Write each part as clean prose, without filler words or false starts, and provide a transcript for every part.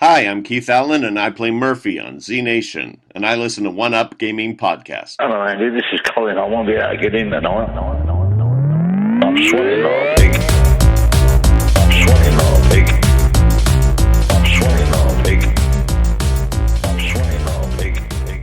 Hi, I'm Keith Allen, and I play Murphy on Z Nation, and I listen to One Up Gaming Podcast. Hello, Andy. This is Colin. I won't be able to get in tonight. I'm sweating like a pig. I'm sweating like a pig. I'm sweating like a pig. I'm sweating like a pig. I'm sweating like a pig.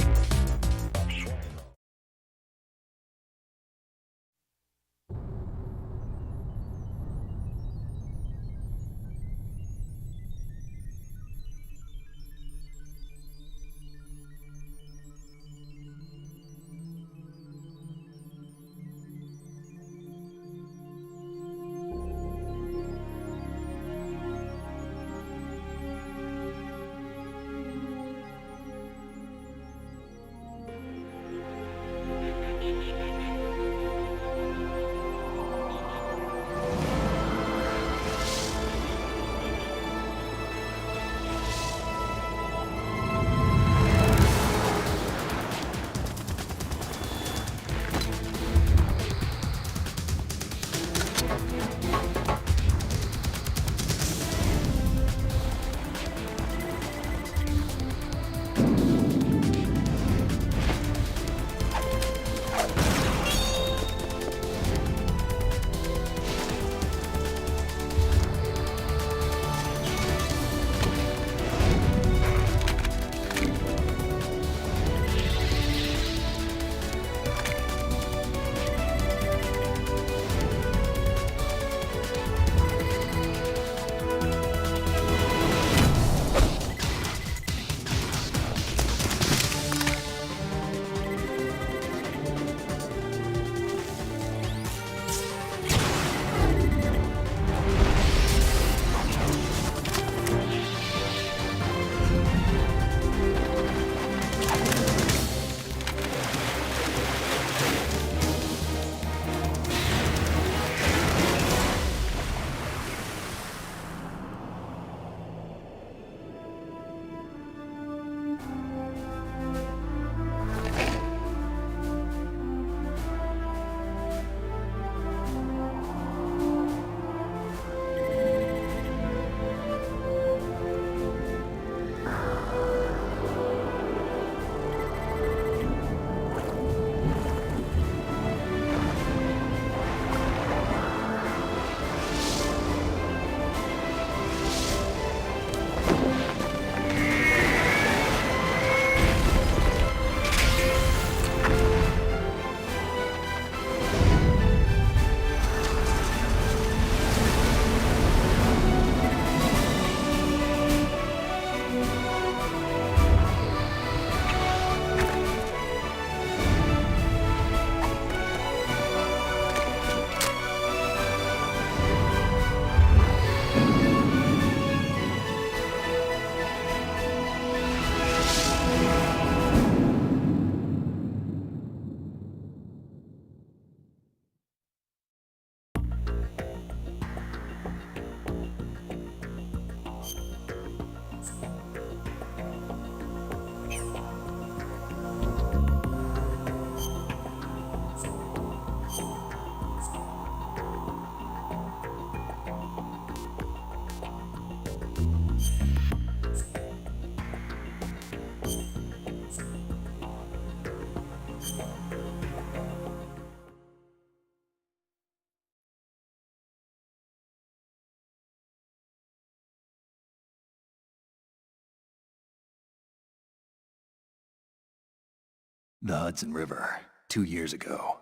The Hudson River, 2 years ago.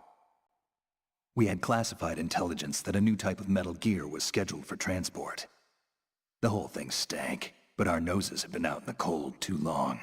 We had classified intelligence that a new type of metal gear was scheduled for transport. The whole thing stank, but our noses had been out in the cold too long.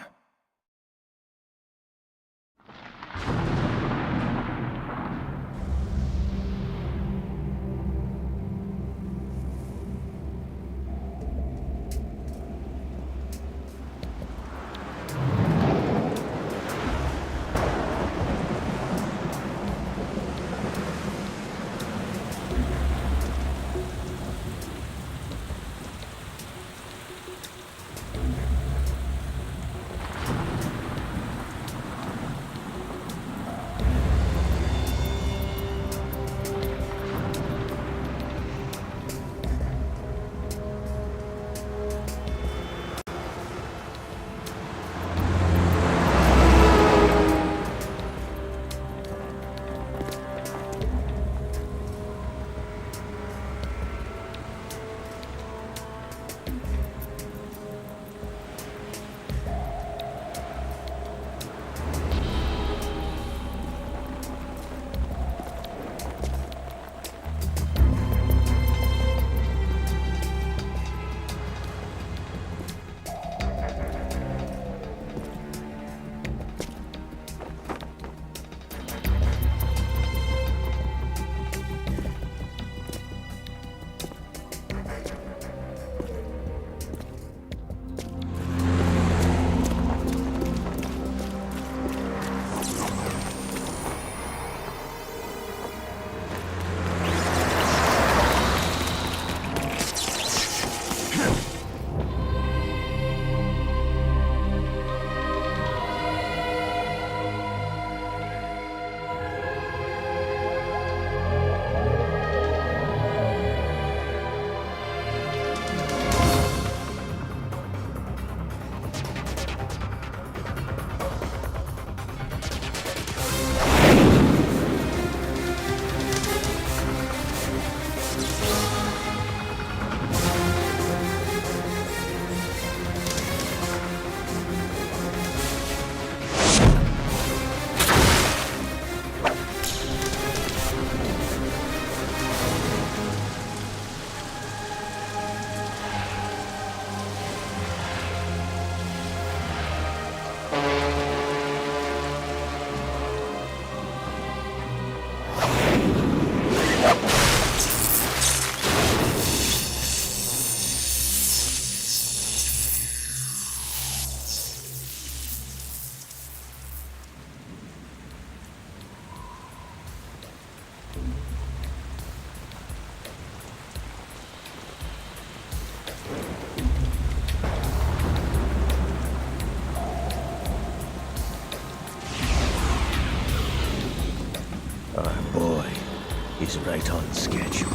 He's right on schedule.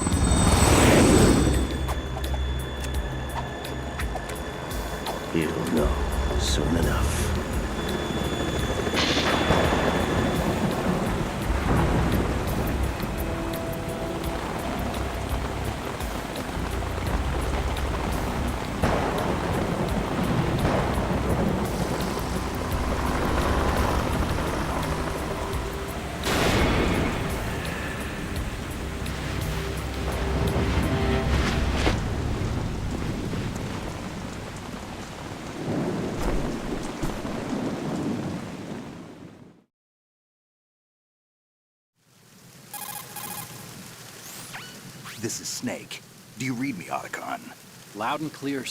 He'll know soon enough. This is Snake. Do you read me, Otacon? Loud and clear,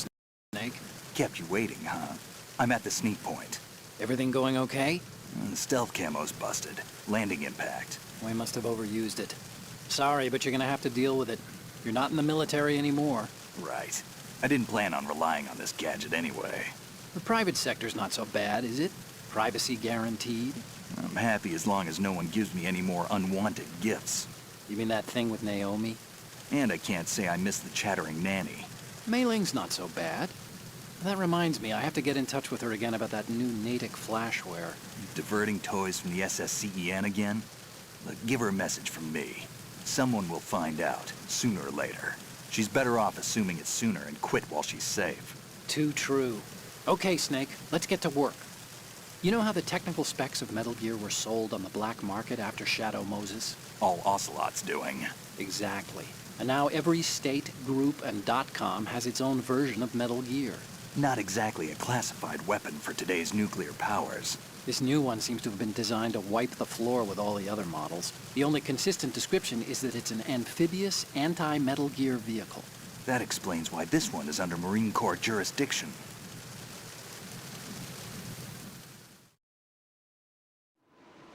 Snake. Kept you waiting, huh? I'm at the sneak point. Everything going okay? The stealth camo's busted. Landing impact. We must have overused it. Sorry, but you're gonna have to deal with it. You're not in the military anymore. Right. I didn't plan on relying on this gadget anyway. The private sector's not so bad, is it? Privacy guaranteed? I'm happy as long as no one gives me any more unwanted gifts. You mean that thing with Naomi? And I can't say I miss the chattering nanny. Mei Ling's not so bad. That reminds me, I have to get in touch with her again about that new Natick flashware. Diverting toys from the SSCEN again? Look, give her a message from me. Someone will find out, sooner or later. She's better off assuming it sooner and quit while she's safe. Too true. Okay, Snake, let's get to work. You know how the technical specs of Metal Gear were sold on the black market after Shadow Moses? All Ocelot's doing. Exactly. And now every state, group, and .com has its own version of Metal Gear. Not exactly a classified weapon for today's nuclear powers. This new one seems to have been designed to wipe the floor with all the other models. The only consistent description is that it's an amphibious, anti-Metal Gear vehicle. That explains why this one is under Marine Corps jurisdiction.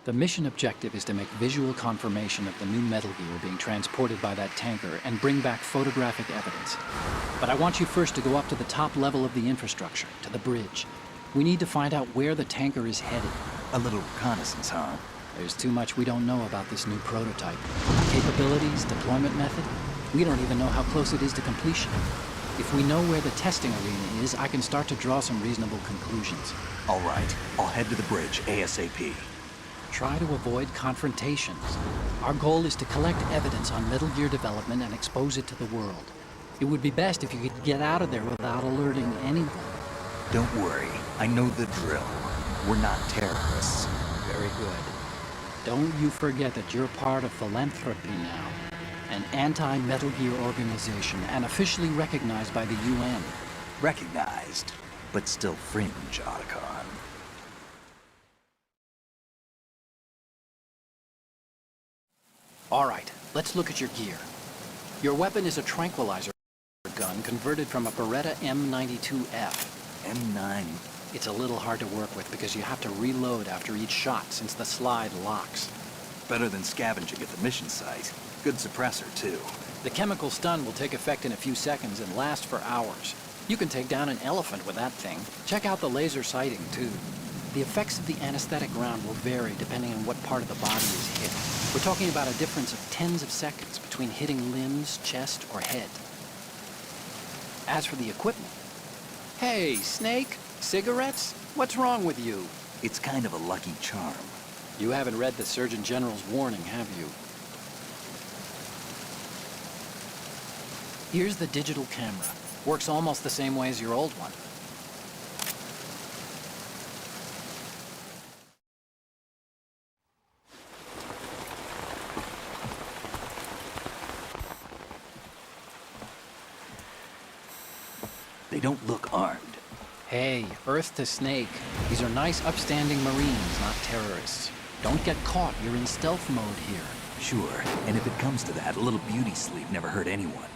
The mission objective is to make visual confirmation of the new Metal Gear being transported by that tanker and bring back photographic evidence. But I want you first to go up to the top level of the infrastructure, to the bridge. We need to find out where the tanker is headed. A little reconnaissance, huh? There's too much we don't know about this new prototype. Capabilities, deployment method, we don't even know how close it is to completion. If we know where the testing arena is, I can start to draw some reasonable conclusions. All right, I'll head to the bridge ASAP. Try to avoid confrontations. Our goal is to collect evidence on Metal Gear development and expose it to the world. It would be best if you could get out of there without alerting anyone. Don't worry, I know the drill. We're not terrorists. Very good. Don't you forget that you're part of philanthropy now. An anti-Metal Gear organization and officially recognized by the UN. Recognized, but still fringe, Otacon. All right, let's look at your gear. Your weapon is a tranquilizer gun converted from a Beretta M92F. M9. It's a little hard to work with because you have to reload after each shot since the slide locks. Better than scavenging at the mission site. Good suppressor, too. The chemical stun will take effect in a few seconds and last for hours. You can take down an elephant with that thing. Check out the laser sighting, too. The effects of the anesthetic round will vary depending on what part of the body is hit. We're talking about a difference of tens of seconds between hitting limbs, chest, or head. As for the equipment... Hey, Snake, cigarettes? What's wrong with you? It's kind of a lucky charm. You haven't read the Surgeon General's warning, have you? Here's the digital camera. Works almost the same way as your old one. They don't look armed. Hey, Earth to Snake. These are nice, upstanding Marines, not terrorists. Don't get caught. You're in stealth mode here. Sure, and if it comes to that, a little beauty sleep never hurt anyone.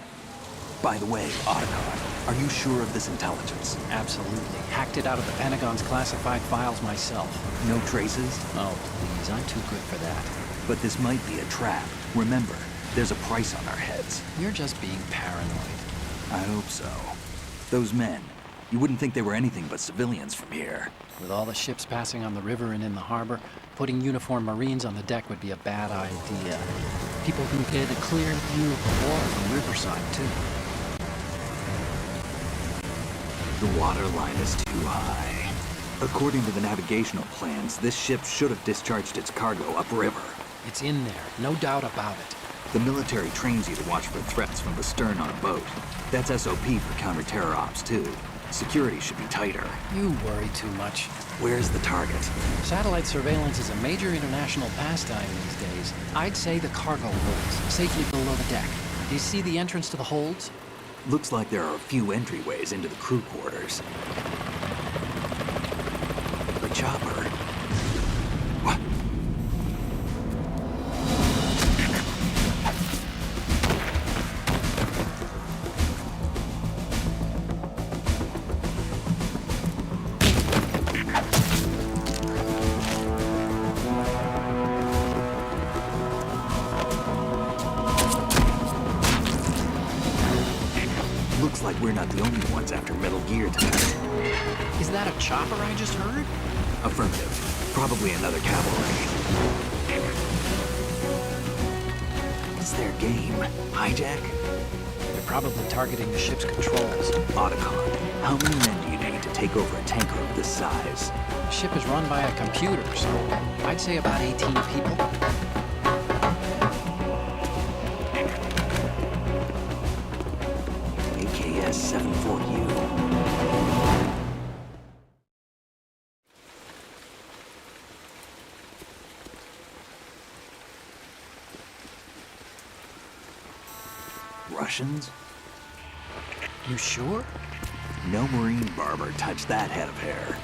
By the way, Otacon, are you sure of this intelligence? Absolutely. Hacked it out of the Pentagon's classified files myself. No traces? Oh, please, I'm too good for that. But this might be a trap. Remember, there's a price on our heads. You're just being paranoid. I hope so. Those men, you wouldn't think they were anything but civilians from here. With all the ships passing on the river and in the harbor, Putting uniformed Marines on the deck would be a bad idea. People can get a clear view of the water from Riverside, too. The water line is too high. According to the navigational plans, this ship should have discharged its cargo upriver. It's in there, no doubt about it. The military trains you to watch for threats from the stern on a boat. That's SOP for counter-terror ops, too. Security should be tighter. You worry too much. Where's the target? Satellite surveillance is a major international pastime these days. I'd say the cargo holds, safely below the deck. Do you see the entrance to the holds? Looks like there are a few entryways into the crew quarters. The chopper. What? Looks like we're not the only ones after Metal Gear tonight. Is that a chopper I just heard? Affirmative. Probably another cavalry. What's their game? Hijack? They're probably targeting the ship's controls. Otacon. How many men do you need to take over a tanker of this size? The ship is run by a computer, so I'd say about 18 people. AKS 74U. Russians? You sure? No Marine barber touched that head of hair.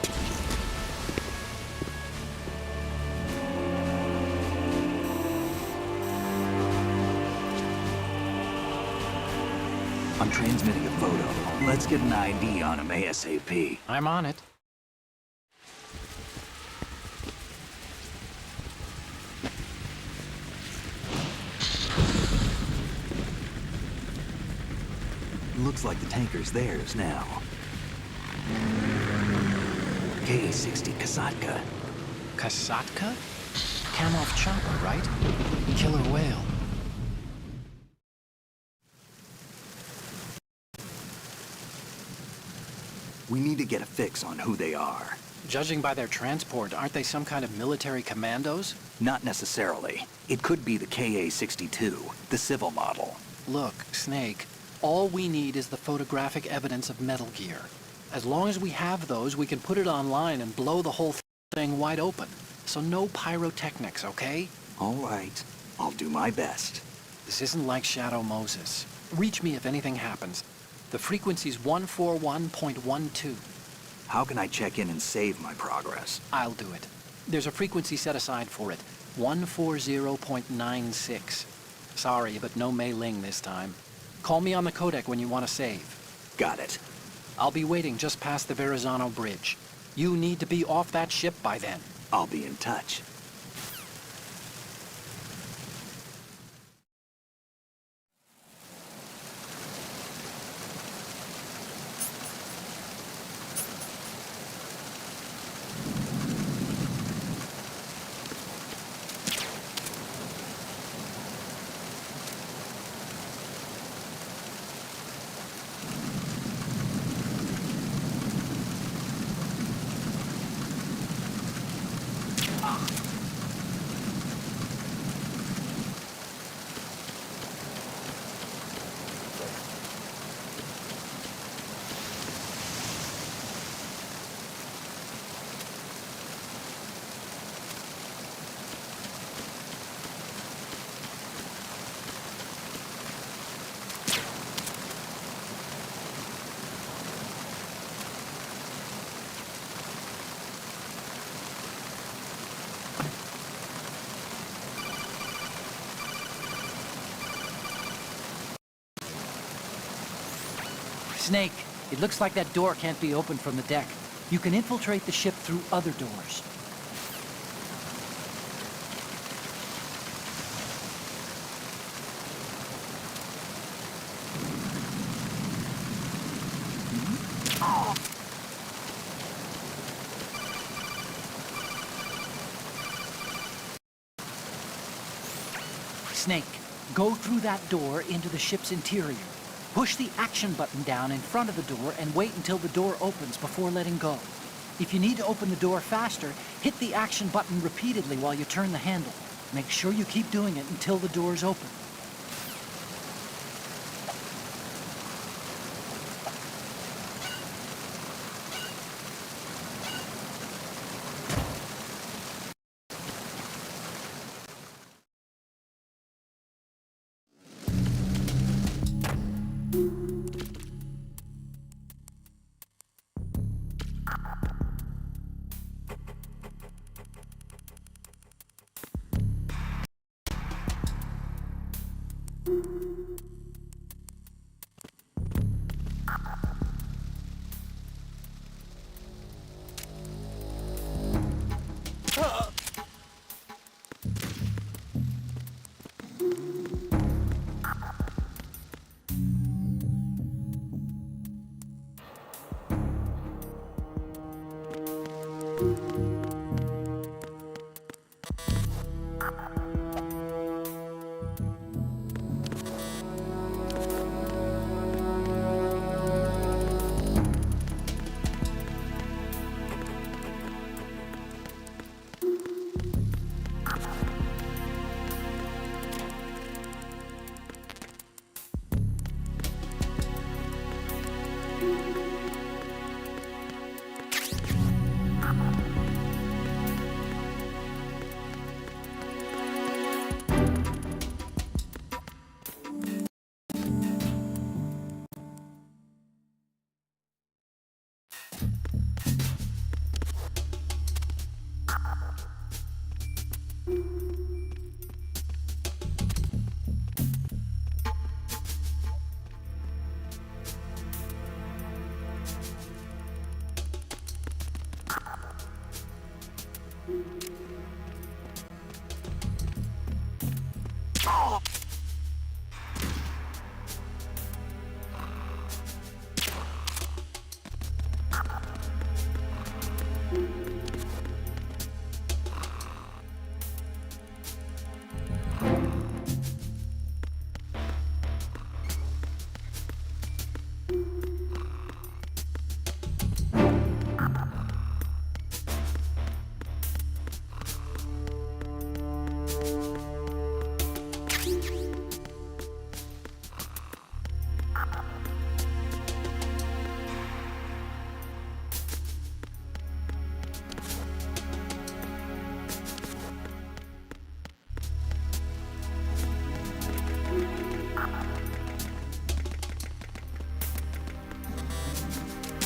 I'm transmitting a photo. Let's get an ID on him ASAP. I'm on it. Looks like the tanker's theirs now. K-60 Kasatka. Kasatka? Kamov chopper, right? Killer whale. We need to get a fix on who they are. Judging by their transport, aren't they some kind of military commandos? Not necessarily. It could be the KA-62, the civil model. Look, Snake, all we need is the photographic evidence of Metal Gear. As long as we have those, we can put it online and blow the whole thing wide open. So no pyrotechnics, okay? All right. I'll do my best. This isn't like Shadow Moses. Reach me if anything happens. The frequency's 141.12. How can I check in and save my progress? I'll do it. There's a frequency set aside for it. 140.96. Sorry, but no Mei Ling this time. Call me on the codec when you want to save. Got it. I'll be waiting just past the Verrazano Bridge. You need to be off that ship by then. I'll be in touch. Snake, it looks like that door can't be opened from the deck. You can infiltrate the ship through other doors. Snake, go through that door into the ship's interior. Push the action button down in front of the door and wait until the door opens before letting go. If you need to open the door faster, hit the action button repeatedly while you turn the handle. Make sure you keep doing it until the door's open.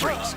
Freeze!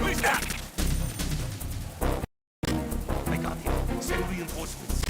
Who's that? I got him. Send reinforcements.